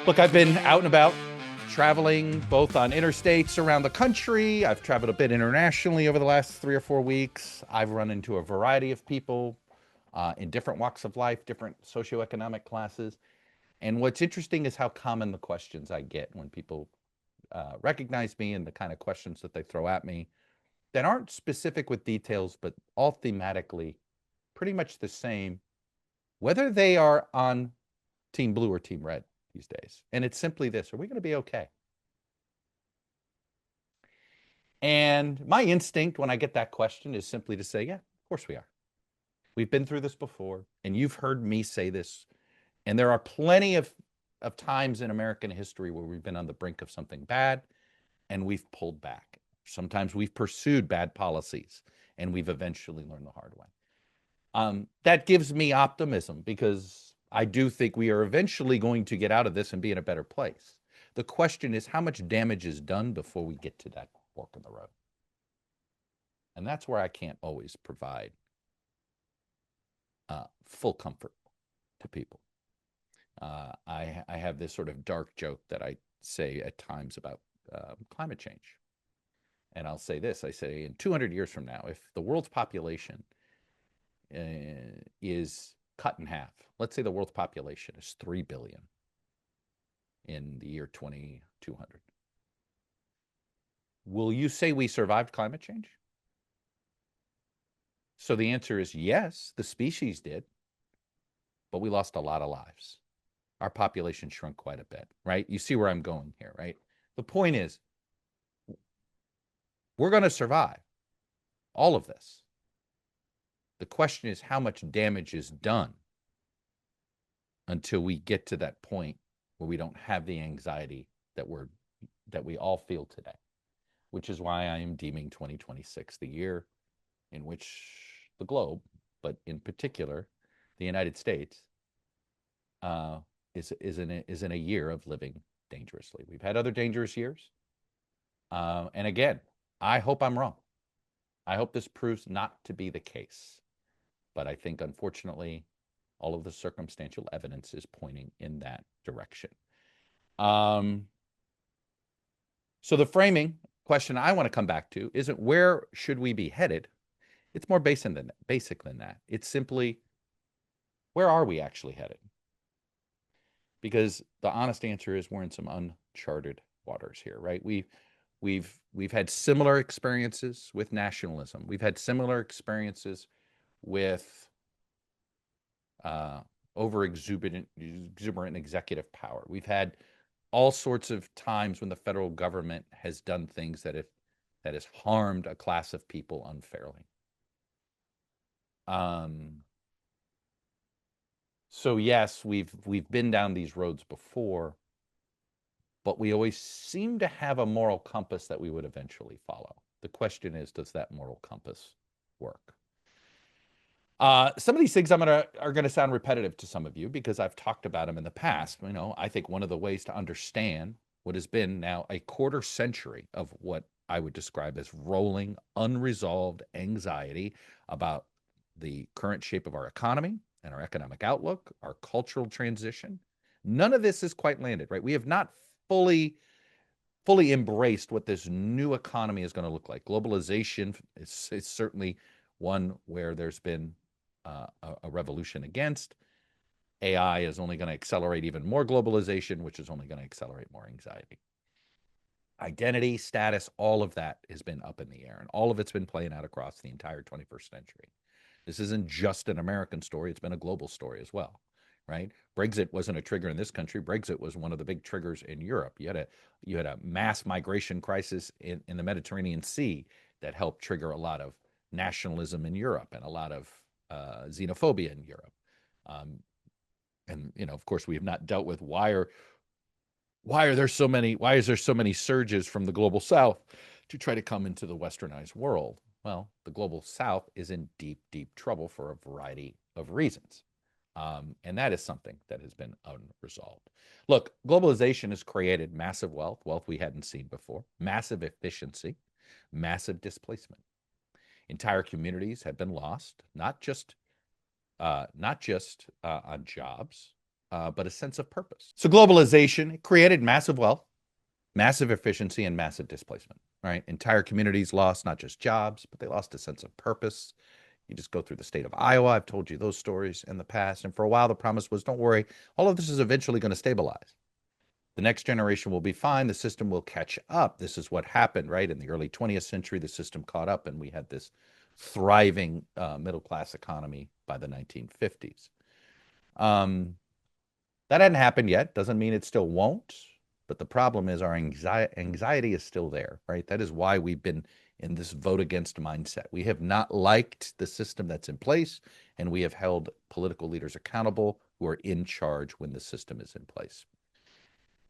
Look, I've been out and about traveling both on interstates around the country. I've traveled a bit internationally over the last 3 or 4 weeks. I've run into a variety of people in different walks of life, different socioeconomic classes. And what's interesting is how common the questions I get when people recognize me and the kind of questions that they throw at me that aren't specific with details, but all thematically pretty much the same, whether they are on Team Blue or Team Red these days. And it's simply this: are we going to be okay? And my instinct when I get that question is simply to say, yeah, of course we are. We've been through this before, and you've heard me say this. And there are plenty of times in American history where we've been on the brink of something bad and we've pulled back. Sometimes we've pursued bad policies and we've eventually learned the hard way. That gives me optimism because I do think we are eventually going to get out of this and be in a better place. The question is how much damage is done before we get to that fork in the road. And that's where I can't always provide full comfort to people. I have this sort of dark joke that I say at times about climate change. And I'll say this: I say in 200 years from now, if the world's population is cut in half, let's say the world's population is 3 billion in the year 2200, will you say we survived climate change? So the answer is yes, the species did, but we lost a lot of lives. Our population shrunk quite a bit, right? You see where I'm going here, right? The point is, we're going to survive all of this. The question is how much damage is done until we get to that point where we don't have the anxiety that we all feel today, which is why I am deeming 2026 the year in which the globe, but in particular the United States, is in a year of living dangerously. We've had other dangerous years. And again, I hope I'm wrong. I hope this proves not to be the case. But I think, unfortunately, all of the circumstantial evidence is pointing in that direction. So the framing question I want to come back to isn't where should we be headed? It's more basic than that. It's simply, where are we actually headed? Because the honest answer is we're in some uncharted waters here, right? We've had similar experiences with nationalism. We've had similar experiences with over exuberant executive power. We've had all sorts of times when the federal government has done things that has harmed a class of people unfairly. So yes, we've been down these roads before, but we always seem to have a moral compass that we would eventually follow. The question is, does that moral compass work? Some of these things are gonna sound repetitive to some of you because I've talked about them in the past. You know, I think one of the ways to understand what has been now a quarter century of what I would describe as rolling, unresolved anxiety about the current shape of our economy and our economic outlook, our cultural transition. None of this is quite landed, right? We have not fully embraced what this new economy is going to look like. Globalization is certainly one where there's been a revolution against. AI is only going to accelerate even more globalization, which is only going to accelerate more anxiety. Identity, status, all of that has been up in the air, and all of it's been playing out across the entire 21st century. This isn't just an American story. It's been a global story as well, right? Brexit wasn't a trigger in this country. Brexit was one of the big triggers in Europe. You had a mass migration crisis in the Mediterranean Sea that helped trigger a lot of nationalism in Europe and a lot of xenophobia in Europe. And you know, of course, we have not dealt with why is there so many surges from the global South to try to come into the westernized world? Well, the global South is in deep, deep trouble for a variety of reasons. And that is something that has been unresolved. Look, globalization has created massive wealth we hadn't seen before, massive efficiency, massive displacement. Entire communities have been lost, not just on jobs, but a sense of purpose. So globalization created massive wealth, massive efficiency, and massive displacement, right? Entire communities lost not just jobs, but they lost a sense of purpose. You just go through the state of Iowa. I've told you those stories in the past. And for a while, the promise was, don't worry, all of this is eventually going to stabilize. The next generation will be fine. The system will catch up. This is what happened, right? In the early 20th century, the system caught up, and we had this thriving middle-class economy by the 1950s. That hadn't happened yet. Doesn't mean it still won't. But the problem is our anxiety is still there, right? That is why we've been in this vote against mindset. We have not liked the system that's in place, and we have held political leaders accountable who are in charge when the system is in place.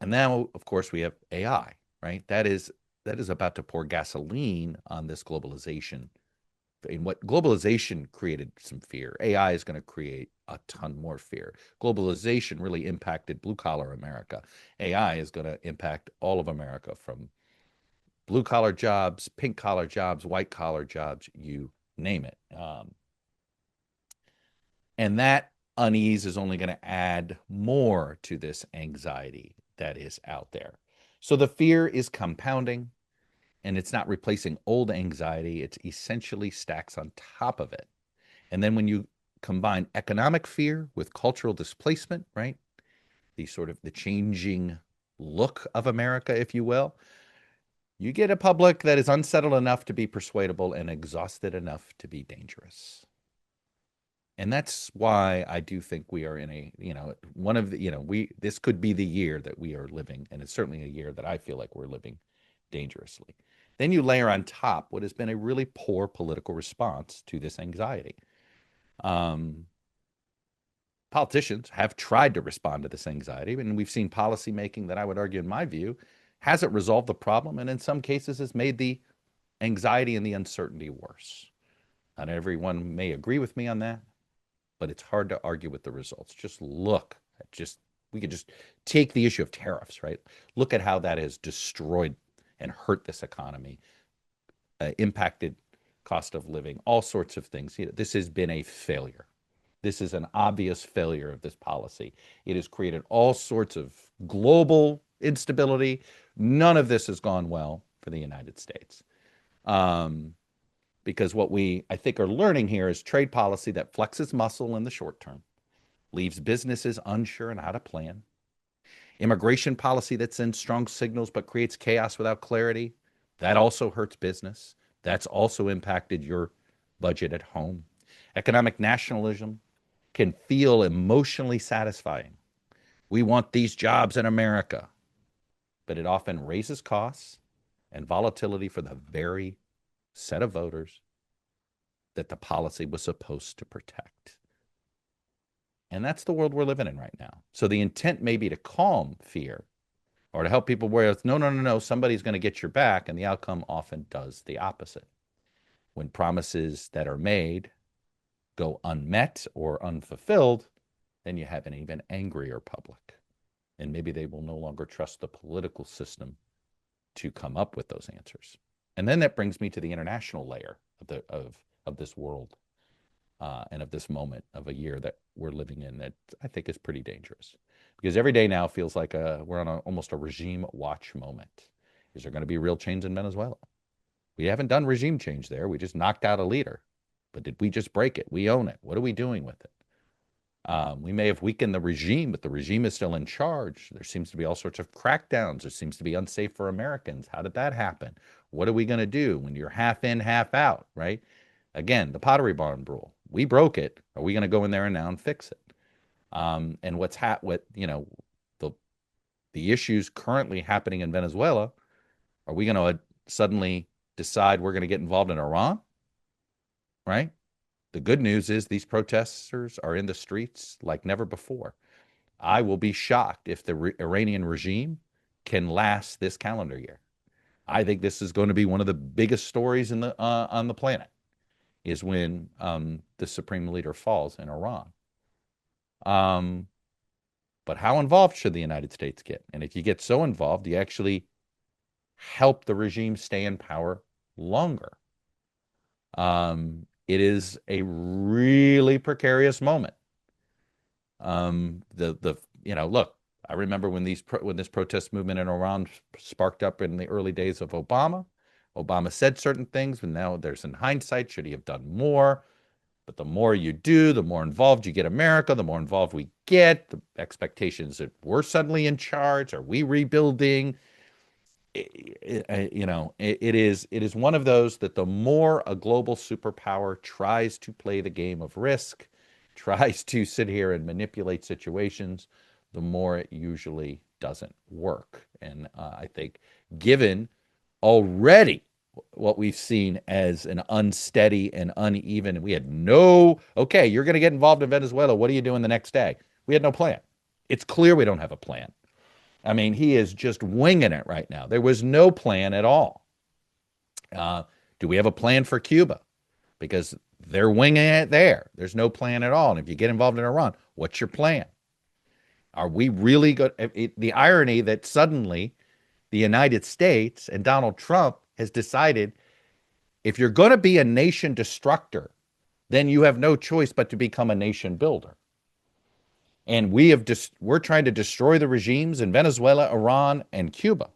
And now, of course, we have AI, right? That is about to pour gasoline on this globalization. And what globalization created some fear, AI is going to create a ton more fear. Globalization really impacted blue collar America. AI is going to impact all of America, from blue collar jobs, pink collar jobs, white collar jobs, you name it. And that unease is only going to add more to this anxiety that is out there. So the fear is compounding, and it's not replacing old anxiety. It's essentially stacks on top of it. And then when you combine economic fear with cultural displacement, right? The changing look of America, if you will, you get a public that is unsettled enough to be persuadable and exhausted enough to be dangerous. And that's why I do think we are in a, one of the, this could be the year that we are living, and it's certainly a year that I feel like we're living dangerously. Then you layer on top what has been a really poor political response to this anxiety. Politicians have tried to respond to this anxiety, and we've seen policy making that I would argue, in my view, hasn't resolved the problem, and in some cases has made the anxiety and the uncertainty worse. Not everyone may agree with me on that, but it's hard to argue with the results. Just look at we could just take the issue of tariffs, right? Look at how that has destroyed and hurt this economy, impacted cost of living, all sorts of things. This has been a failure. This is an obvious failure of this policy. It has created all sorts of global instability. None of this has gone well for the United States. Because what we, I think, are learning here is trade policy that flexes muscle in the short term, leaves businesses unsure on how to plan, immigration policy that sends strong signals but creates chaos without clarity. That also hurts business. That's also impacted your budget at home. Economic nationalism can feel emotionally satisfying. We want these jobs in America, but it often raises costs and volatility for the very set of voters that the policy was supposed to protect. And that's the world we're living in right now. So the intent may be to calm fear or to help people where it's no, somebody's going to get your back, and the outcome often does the opposite. When promises that are made go unmet or unfulfilled, then you have an even angrier public. And maybe they will no longer trust the political system to come up with those answers. And then that brings me to the international layer of this world and of this moment of a year that we're living in that I think is pretty dangerous. Because every day now feels like we're on almost a regime watch moment. Is there going to be real change in Venezuela? We haven't done regime change there. We just knocked out a leader. But did we just break it? We own it. What are we doing with it? We may have weakened the regime, but the regime is still in charge. There seems to be all sorts of crackdowns. It seems to be unsafe for Americans. How did that happen? What are we going to do when you're half in, half out, right? Again, the Pottery Barn rule. We broke it. Are we going to go in there and now and fix it? And the issues currently happening in Venezuela, are we going to suddenly decide we're going to get involved in Iran? Right? The good news is these protesters are in the streets like never before. I will be shocked if the Iranian regime can last this calendar year. I think this is going to be one of the biggest stories on the planet, is when the supreme leader falls in Iran. But how involved should the United States get? And if you get so involved, you actually help the regime stay in power longer. It is a really precarious moment. Look, I remember when this protest movement in Iran sparked up in the early days of Obama. Obama said certain things, but now there's in hindsight, should he have done more? But the more you do, the more involved you get America, the more involved we get. The expectations that we're suddenly in charge. Are we rebuilding? It is one of those that the more a global superpower tries to play the game of risk, tries to sit here and manipulate situations, the more it usually doesn't work. And I think, given already what we've seen as an unsteady and uneven, we had no, okay, you're going to get involved in Venezuela. What are you doing the next day? We had no plan. It's clear we don't have a plan. I mean, he is just winging it right now. There was no plan at all. Do we have a plan for Cuba? Because they're winging it there. There's no plan at all. And if you get involved in Iran, what's your plan? Are we really good? The irony that suddenly the United States and Donald Trump has decided, if you're going to be a nation destructor, then you have no choice but to become a nation builder. And we're trying to destroy the regimes in Venezuela, Iran, and Cuba.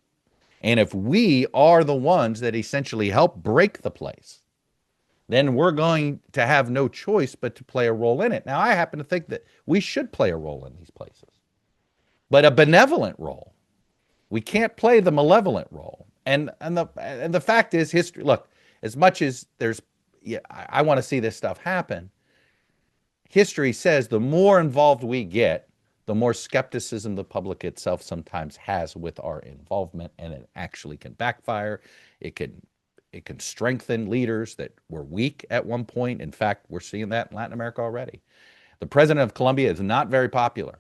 And if we are the ones that essentially help break the place, then we're going to have no choice but to play a role in it. Now, I happen to think that we should play a role in these places, but a benevolent role. We can't play the malevolent role. And the fact is, history. Look, as much as I want to see this stuff happen, history says the more involved we get, the more skepticism the public itself sometimes has with our involvement, and it actually can backfire. It can strengthen leaders that were weak at one point. In fact, we're seeing that in Latin America already. The president of Colombia is not very popular.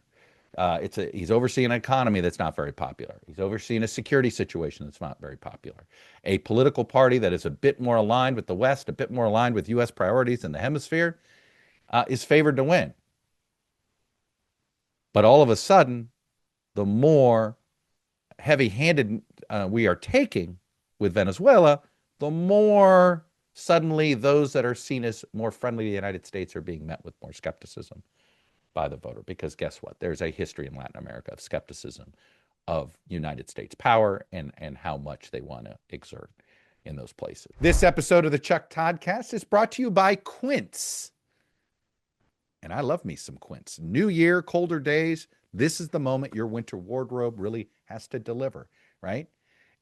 He's overseeing an economy that's not very popular. He's overseeing a security situation that's not very popular. A political party that is a bit more aligned with the West, a bit more aligned with U.S. priorities in the hemisphere, is favored to win. But all of a sudden, the more heavy-handed we are taking with Venezuela, the more suddenly those that are seen as more friendly to the United States are being met with more skepticism by the voter. Because guess what? There's a history in Latin America of skepticism of United States power and how much they want to exert in those places. This episode of the ToddCast is brought to you by Quince. And I love me some Quince. New year, colder days. This is the moment your winter wardrobe really has to deliver, right?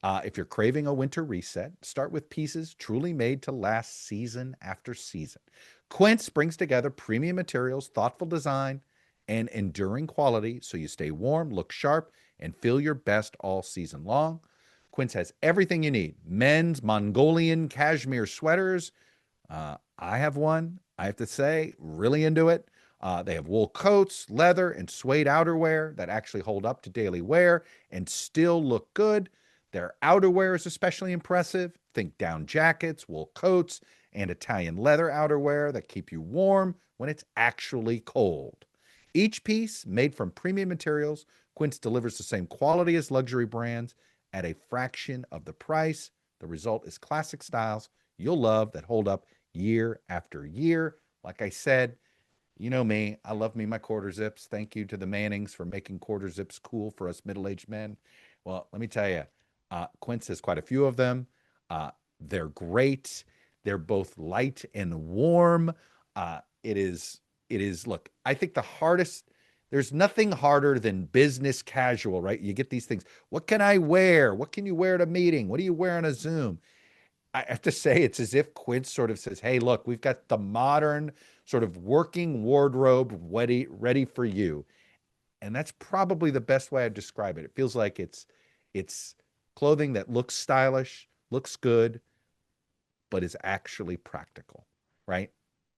If you're craving a winter reset, start with pieces truly made to last season after season. Quince brings together premium materials, thoughtful design, and enduring quality so you stay warm, look sharp, and feel your best all season long. Quince has everything you need. Men's Mongolian cashmere sweaters. I have one. I have to say, really into it. They have wool coats, leather, and suede outerwear that actually hold up to daily wear and still look good. Their outerwear is especially impressive. Think down jackets, wool coats, and Italian leather outerwear that keep you warm when it's actually cold. Each piece made from premium materials, Quince delivers the same quality as luxury brands at a fraction of the price. The result is classic styles you'll love that hold up year after year. Like I said, you know me, I love me my quarter zips. Thank you to the Mannings for making quarter zips cool for us middle-aged men. Well, let me tell you, Quince has quite a few of them. They're great. They're both light and warm. It is, look, I think there's nothing harder than business casual, right? You get these things. What can I wear? What can you wear at a meeting? What do you wear on a Zoom? I have to say, it's as if Quince sort of says, hey, look, we've got the modern sort of working wardrobe ready for you. And that's probably the best way I'd describe it. It feels like it's clothing that looks stylish, looks good, but is actually practical, right?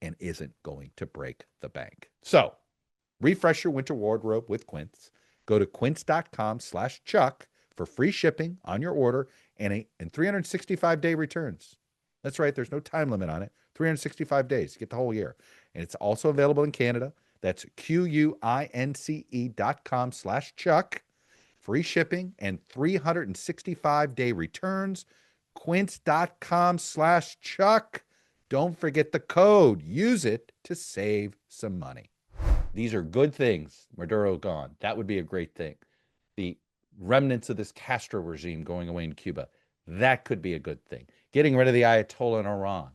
And isn't going to break the bank. So refresh your winter wardrobe with Quince. Go to quince.com/Chuck for free shipping on your order and 365-day returns. That's right. There's no time limit on it. 365 days. You get the whole year. And it's also available in Canada. That's QUINCE.com/Chuck. Free shipping and 365-day returns. Quince.com/Chuck. Don't forget the code. Use it to save some money. These are good things. Maduro gone. That would be a great thing. The remnants of this Castro regime going away in Cuba, that could be a good thing. Getting rid of the Ayatollah in Iran,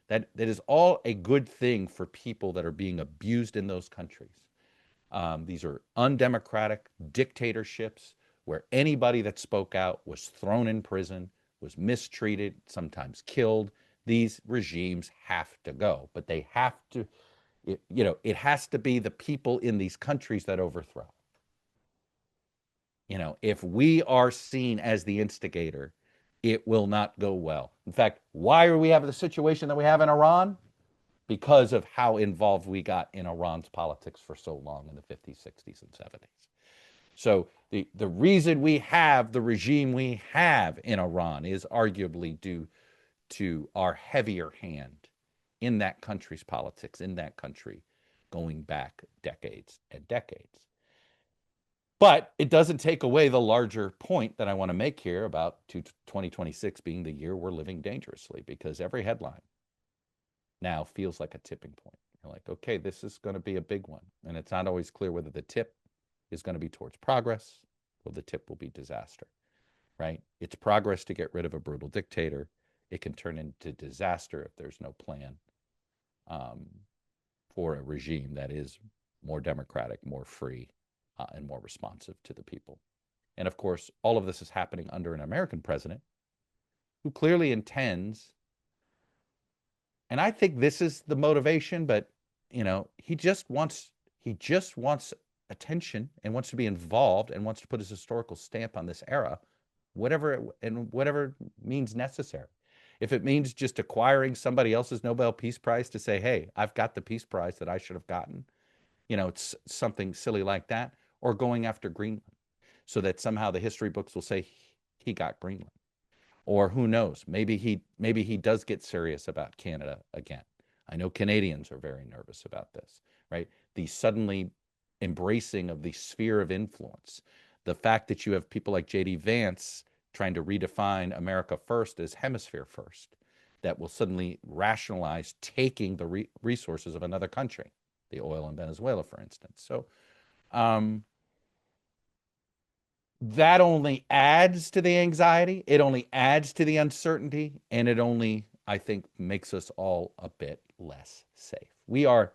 that is all a good thing for people that are being abused in those countries. These are undemocratic dictatorships where anybody that spoke out was thrown in prison, was mistreated, sometimes killed. These regimes have to go, but they have to, it has to be the people in these countries that overthrow. If we are seen as the instigator, it will not go well. In fact, why are we having the situation that we have in Iran? Because of how involved we got in Iran's politics for so long in the 50s, 60s, and 70s. So the reason we have the regime we have in Iran is arguably due to our heavier hand in that country's politics, in that country, going back decades and decades. But it doesn't take away the larger point that I want to make here about 2026 being the year we're living dangerously, because every headline now feels like a tipping point. You're like, okay, this is going to be a big one. And it's not always clear whether the tip is going to be towards progress or the tip will be disaster, right? It's progress to get rid of a brutal dictator. It can turn into disaster if there's no plan for a regime that is more democratic, more free, and more responsive to the people. And of course, all of this is happening under an American president who clearly intends, and I think this is the motivation, but he just wants attention and wants to be involved and wants to put his historical stamp on this era, whatever means necessary. If it means just acquiring somebody else's Nobel Peace Prize to say, hey, I've got the Peace Prize that I should have gotten, it's something silly like that, or going after Greenland so that somehow the history books will say he got Greenland. Or who knows, maybe he does get serious about Canada again. I know Canadians are very nervous about this, right? The suddenly embracing of the sphere of influence, the fact that you have people like J.D. Vance trying to redefine America first as hemisphere first, that will suddenly rationalize taking the resources of another country, the oil in Venezuela, for instance. So that only adds to the anxiety. It only adds to the uncertainty, and it only, I think, makes us all a bit less safe. We are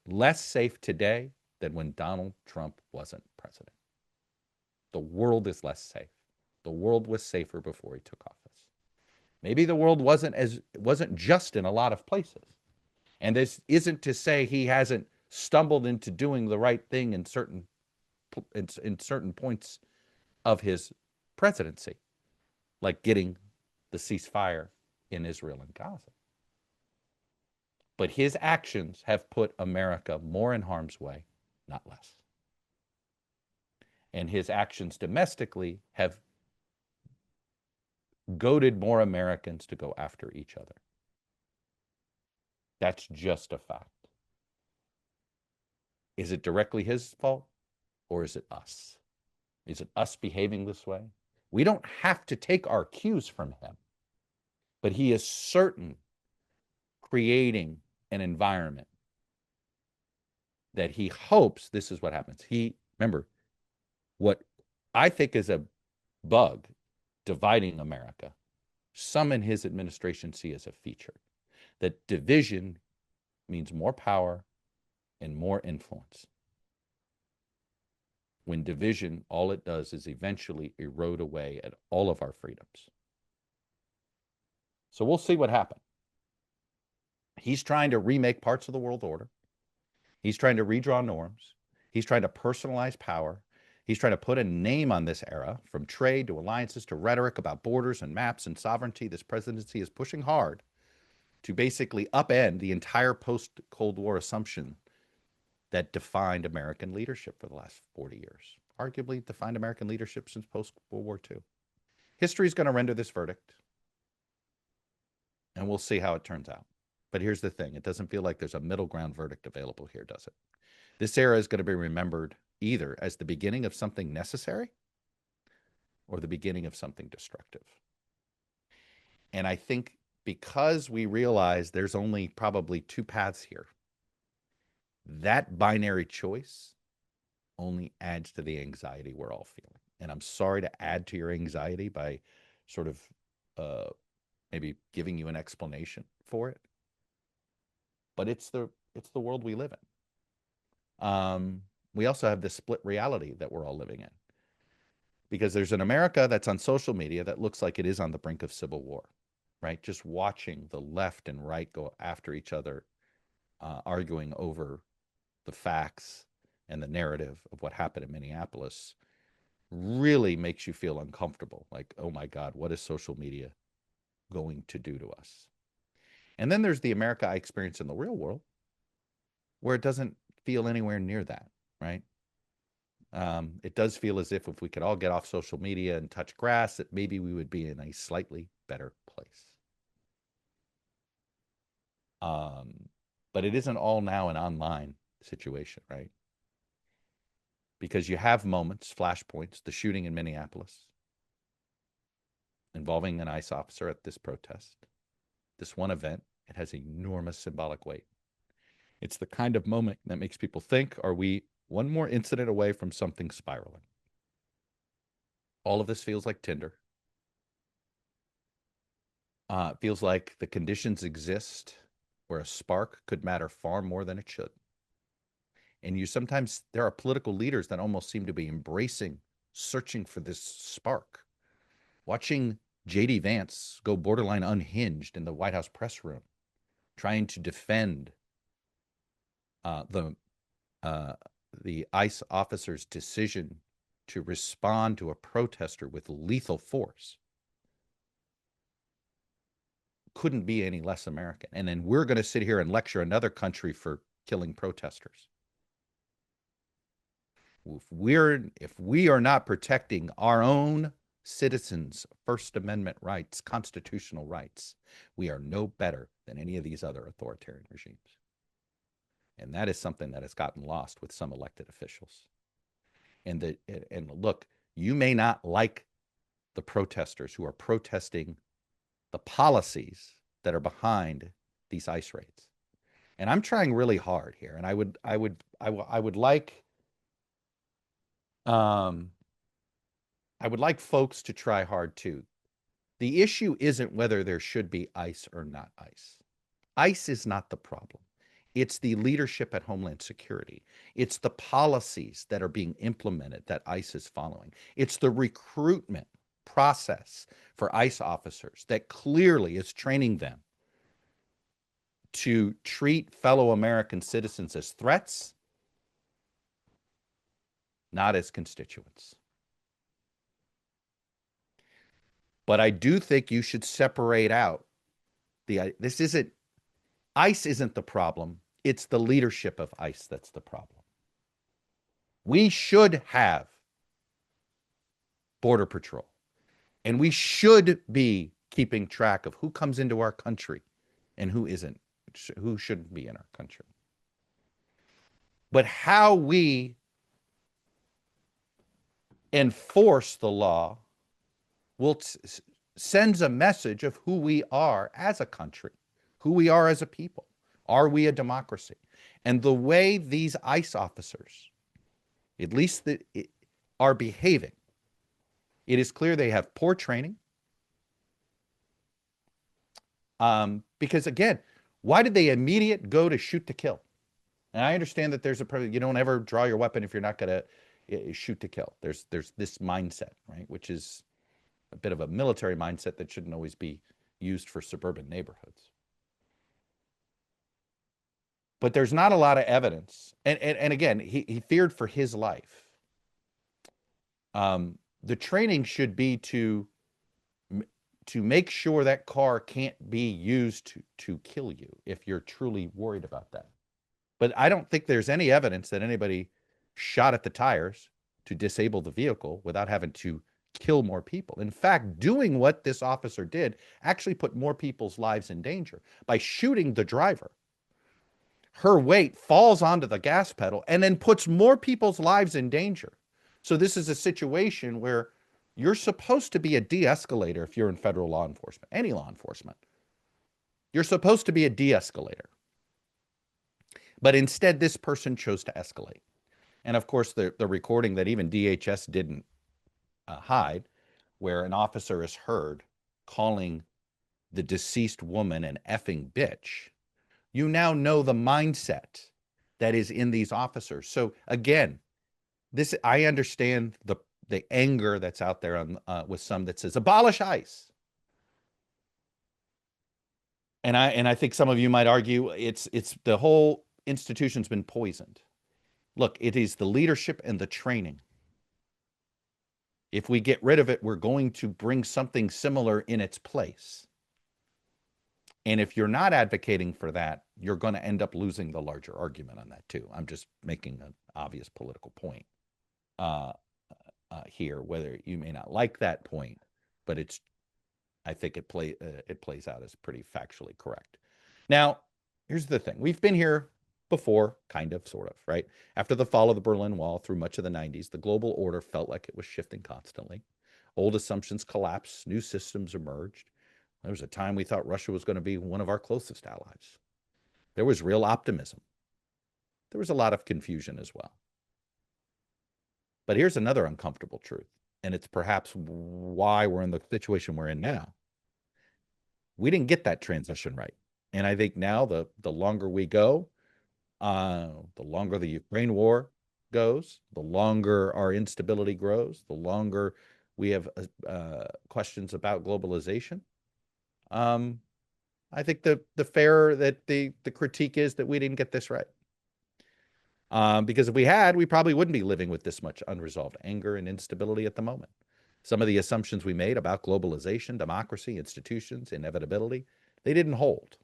less safe today than when Donald Trump wasn't president. The world is less safe. The world was safer before he took office. Maybe the world wasn't just in a lot of places. And this isn't to say he hasn't stumbled into doing the right thing in certain points of his presidency, like getting the ceasefire in Israel and Gaza. But his actions have put America more in harm's way, not less. And his actions domestically have goaded more Americans to go after each other. That's just a fact. Is it directly his fault, or is it us? Is it us behaving this way? We don't have to take our cues from him, but he is certain creating an environment that he hopes this is what happens. Remember, what I think is a bug dividing America, some in his administration see as a feature, that division means more power and more influence. When division, all it does is eventually erode away at all of our freedoms. So we'll see what happens. He's trying to remake parts of the world order. He's trying to redraw norms. He's trying to personalize power. He's trying to put a name on this era, from trade to alliances to rhetoric about borders and maps and sovereignty. This presidency is pushing hard to basically upend the entire post-Cold War assumption that defined American leadership for the last 40 years, arguably defined American leadership since post-World War II. History is going to render this verdict, and we'll see how it turns out. But here's the thing. It doesn't feel like there's a middle ground verdict available here, does it? This era is going to be remembered either as the beginning of something necessary or the beginning of something destructive. And I think because we realize there's only probably two paths here, that binary choice only adds to the anxiety we're all feeling. And I'm sorry to add to your anxiety by sort of maybe giving you an explanation for it, but it's the world we live in. We also have this split reality that we're all living in, because there's an America that's on social media that looks like it is on the brink of civil war, right? Just watching the left and right go after each other, arguing over the facts and the narrative of what happened in Minneapolis really makes you feel uncomfortable. Like, oh my God, what is social media going to do to us? And then there's the America I experience in the real world, where it doesn't feel anywhere near that, right? It does feel as if we could all get off social media and touch grass, that maybe we would be in a slightly better place. But it isn't all now an online situation, right? Because you have moments, flashpoints, the shooting in Minneapolis involving an ICE officer at this protest. This one event, it has enormous symbolic weight. It's the kind of moment that makes people think, are we one more incident away from something spiraling? All of this feels like Tinder. It feels like the conditions exist where a spark could matter far more than it should. And there are political leaders that almost seem to be embracing, searching for this spark. Watching J.D. Vance go borderline unhinged in the White House press room, trying to defend the ICE officer's decision to respond to a protester with lethal force, couldn't be any less American. And then we're going to sit here and lecture another country for killing protesters. If we are not protecting our own citizens' First Amendment rights, constitutional rights, we are no better than any of these other authoritarian regimes. And that is something that has gotten lost with some elected officials. And look, you may not like the protesters who are protesting the policies that are behind these ICE raids. And I'm trying really hard here. And I would like folks to try hard too. The issue isn't whether there should be ICE or not ICE. ICE is not the problem. It's the leadership at Homeland Security. It's the policies that are being implemented that ICE is following. It's the recruitment process for ICE officers that clearly is training them to treat fellow American citizens as threats, not as constituents. But I do think you should separate out ICE isn't the problem. It's the leadership of ICE that's the problem. We should have Border Patrol, and we should be keeping track of who comes into our country and who isn't, who shouldn't be in our country. But how we enforce the law sends a message of who we are as a country, who we are as a people. Are we a democracy? And the way these ICE officers, at least are behaving, it is clear they have poor training. Because again, why did they immediately go to shoot to kill? And I understand that you don't ever draw your weapon if you're not going to shoot to kill. There's this mindset, right? Which is a bit of a military mindset that shouldn't always be used for suburban neighborhoods. But there's not a lot of evidence. And again, he feared for his life. The training should be to make sure that car can't be used to kill you if you're truly worried about that. But I don't think there's any evidence that anybody shot at the tires to disable the vehicle without having to kill more people. In fact, doing what this officer did actually put more people's lives in danger by shooting the driver. Her weight falls onto the gas pedal and then puts more people's lives in danger. So this is a situation where you're supposed to be a de-escalator if you're in federal law enforcement, any law enforcement. You're supposed to be a de-escalator. But instead, this person chose to escalate. And of course, the recording that even DHS didn't hide, where an officer is heard calling the deceased woman an effing bitch, you now know the mindset that is in these officers. So again, this, I understand the anger that's out there on with some that says abolish ICE. And I think some of you might argue it's the whole institution's been poisoned. Look, it is the leadership and the training. If we get rid of it, we're going to bring something similar in its place. And if you're not advocating for that, you're going to end up losing the larger argument on that too. I'm just making an obvious political point here, whether you may not like that point, but it's, I think it plays out as pretty factually correct. Now, here's the thing. We've been here before, kind of, sort of, right? After the fall of the Berlin Wall through much of the 90s, the global order felt like it was shifting constantly. Old assumptions collapsed, new systems emerged. There was a time we thought Russia was going to be one of our closest allies. There was real optimism. There was a lot of confusion as well. But here's another uncomfortable truth, and it's perhaps why we're in the situation we're in now. We didn't get that transition right. And I think now the longer we go, the longer the Ukraine war goes, the longer our instability grows, the longer we have questions about globalization. I think the fair that the critique is that we didn't get this right. Because if we had, we probably wouldn't be living with this much unresolved anger and instability at the moment. Some of the assumptions we made about globalization, democracy, institutions, inevitability, they didn't hold.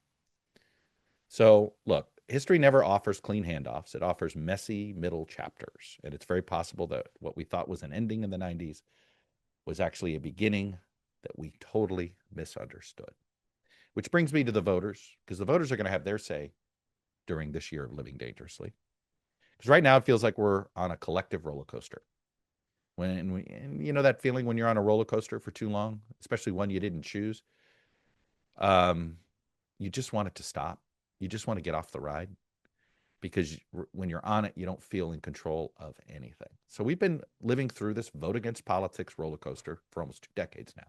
So look, history never offers clean handoffs. It offers messy middle chapters. And it's very possible that what we thought was an ending in the 90s was actually a beginning that we totally misunderstood. Which brings me to the voters, because the voters are going to have their say during this year of living dangerously. Because right now it feels like we're on a collective roller coaster. And you know that feeling when you're on a roller coaster for too long, especially one you didn't choose? You just want it to stop. You just want to get off the ride, because when you're on it, you don't feel in control of anything. So we've been living through this vote against politics roller coaster for almost 2 decades now.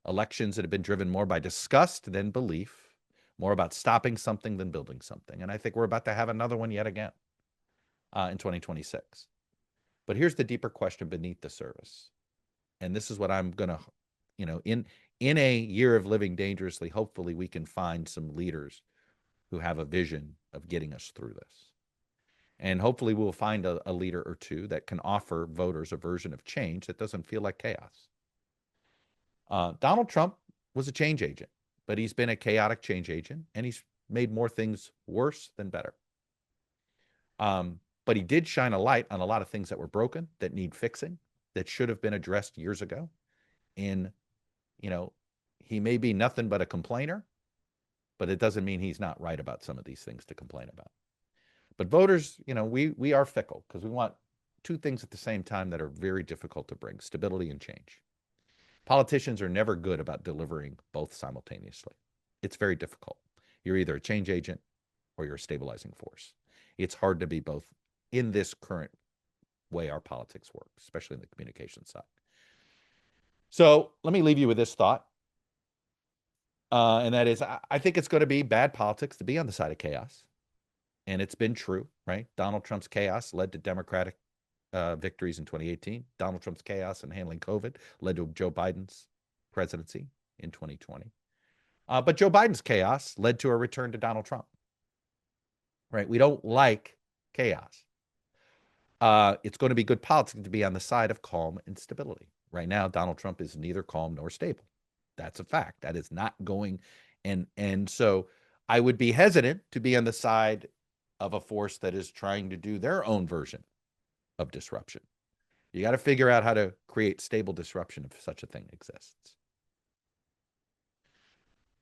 Elections that have been driven more by disgust than belief, more about stopping something than building something. And I think we're about to have another one yet again in 2026. But here's the deeper question beneath the surface. And this is what I'm going to, in a year of living dangerously, hopefully we can find some leaders who have a vision of getting us through this. And hopefully we'll find a leader or two that can offer voters a version of change that doesn't feel like chaos. Donald Trump was a change agent, but he's been a chaotic change agent, and he's made more things worse than better. But he did shine a light on a lot of things that were broken, that need fixing, that should have been addressed years ago. And, he may be nothing but a complainer, but it doesn't mean he's not right about some of these things to complain about. But voters, we are fickle, because we want two things at the same time that are very difficult to bring: stability and change. Politicians are never good about delivering both simultaneously. It's very difficult. You're either a change agent or you're a stabilizing force. It's hard to be both in this current way our politics work, especially in the communication side. So let me leave you with this thought. And that is, I think it's going to be bad politics to be on the side of chaos. And it's been true, right? Donald Trump's chaos led to Democratic victories in 2018. Donald Trump's chaos in handling COVID led to Joe Biden's presidency in 2020. But Joe Biden's chaos led to a return to Donald Trump, right? We don't like chaos. It's going to be good politics to be on the side of calm and stability. Right now, Donald Trump is neither calm nor stable. That's a fact. That is not going. And so I would be hesitant to be on the side of a force that is trying to do their own version of disruption. You got to figure out how to create stable disruption if such a thing exists.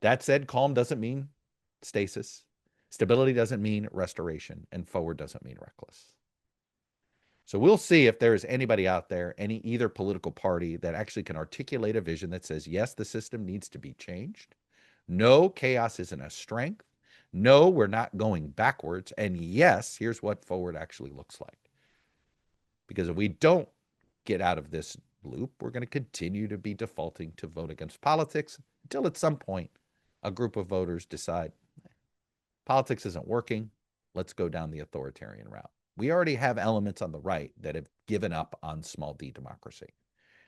That said, calm doesn't mean stasis. Stability doesn't mean restoration, and forward doesn't mean reckless. So we'll see if there is anybody out there, either political party, that actually can articulate a vision that says, yes, the system needs to be changed. No, chaos isn't a strength. No, we're not going backwards. And yes, here's what forward actually looks like. Because if we don't get out of this loop, we're going to continue to be defaulting to vote against politics until at some point a group of voters decide politics isn't working. Let's go down the authoritarian route. We already have elements on the right that have given up on small d democracy.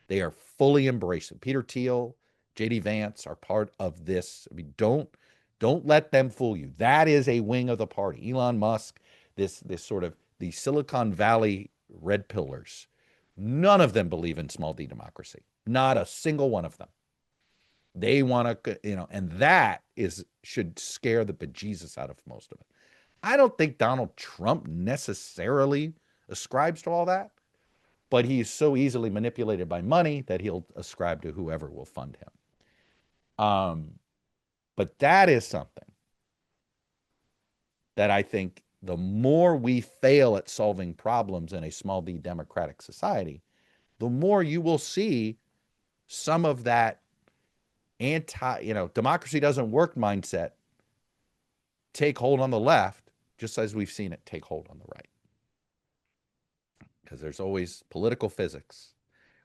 They are fully embracing. Peter Thiel, J.D. Vance are part of this. I mean, don't let them fool you. That is a wing of the party. Elon Musk, this sort of the Silicon Valley red pillars, none of them believe in small d democracy. Not a single one of them. They want to, and that should scare the bejesus out of most of it. I don't think Donald Trump necessarily ascribes to all that, but he's so easily manipulated by money that he'll ascribe to whoever will fund him. But that is something that I think the more we fail at solving problems in a small d democratic society, the more you will see some of that democracy doesn't work mindset take hold on the left, just as we've seen it take hold on the right. Because there's always political physics.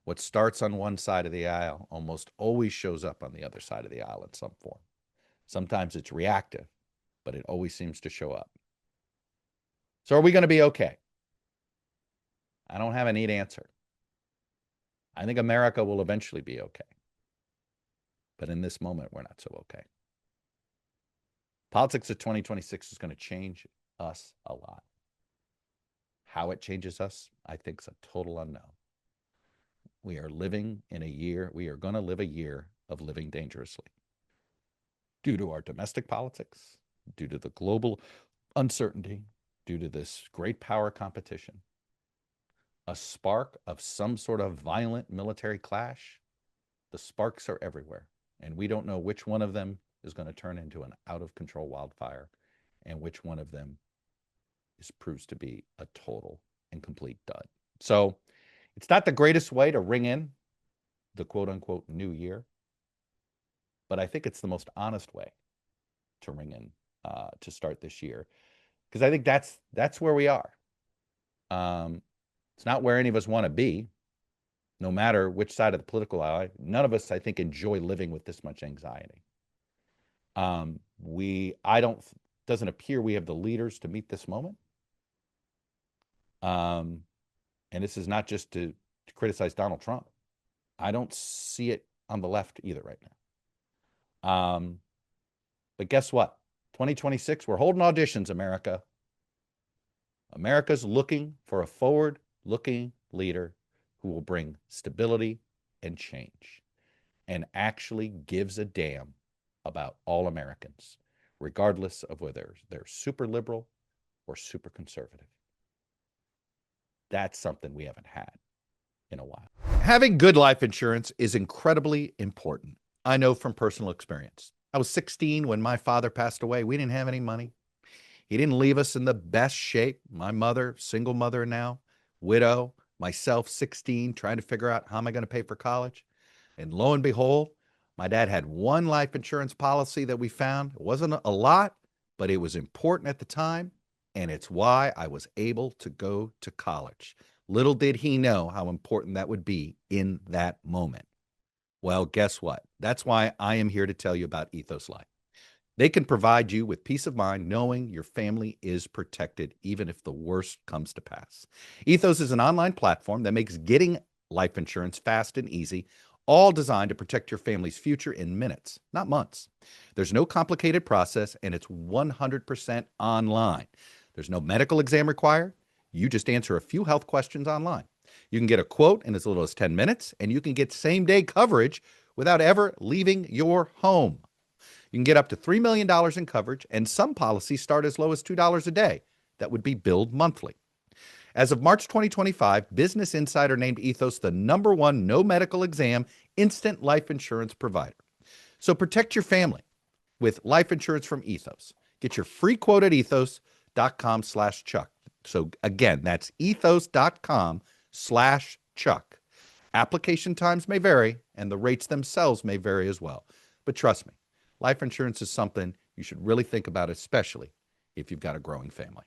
What starts on one side of the aisle almost always shows up on the other side of the aisle in some form. Sometimes it's reactive, but it always seems to show up. So are we going to be okay? I don't have a neat answer. I think America will eventually be okay. But in this moment, we're not so okay. Politics of 2026 is going to change us a lot. How it changes us, I think, is a total unknown. We are living in a year, we are going to live a year of living dangerously. Due to our domestic politics, due to the global uncertainty, due to this great power competition, a spark of some sort of violent military clash, the sparks are everywhere. And we don't know which one of them is going to turn into an out-of-control wildfire and which one of them proves to be a total and complete dud. So it's not the greatest way to ring in the quote-unquote new year, but I think it's the most honest way to ring in to start this year, because I think that's where we are. It's not where any of us want to be, no matter which side of the political aisle. None of us, I think, enjoy living with this much anxiety. Doesn't appear we have the leaders to meet this moment. And this is not just to criticize Donald Trump. I don't see it on the left either right now. But guess what? 2026, we're holding auditions, America. America's looking for a forward-looking leader who will bring stability and change and actually gives a damn about all Americans, regardless of whether they're super liberal or super conservative. That's something we haven't had in a while. Having good life insurance is incredibly important. I know from personal experience. I was 16 when my father passed away. We didn't have any money. He didn't leave us in the best shape. My mother, single mother now, widow, myself, 16, trying to figure out how am I going to pay for college. And lo and behold, my dad had one life insurance policy that we found. It wasn't a lot, but it was important at the time. And it's why I was able to go to college. Little did he know how important that would be in that moment. Well, guess what? That's why I am here to tell you about Ethos Life. They can provide you with peace of mind knowing your family is protected, even if the worst comes to pass. Ethos is an online platform that makes getting life insurance fast and easy, all designed to protect your family's future in minutes, not months. There's no complicated process, and it's 100% online. There's no medical exam required. You just answer a few health questions online. You can get a quote in as little as 10 minutes, and you can get same-day coverage without ever leaving your home. You can get up to $3 million in coverage, and some policies start as low as $2 a day. That would be billed monthly. As of March 2025, Business Insider named Ethos the #1 no medical exam instant life insurance provider. So protect your family with life insurance from Ethos. Get your free quote at ethos.com/Chuck. So again, that's ethos.com/Chuck. Application times may vary, and the rates themselves may vary as well. But trust me, life insurance is something you should really think about, especially if you've got a growing family.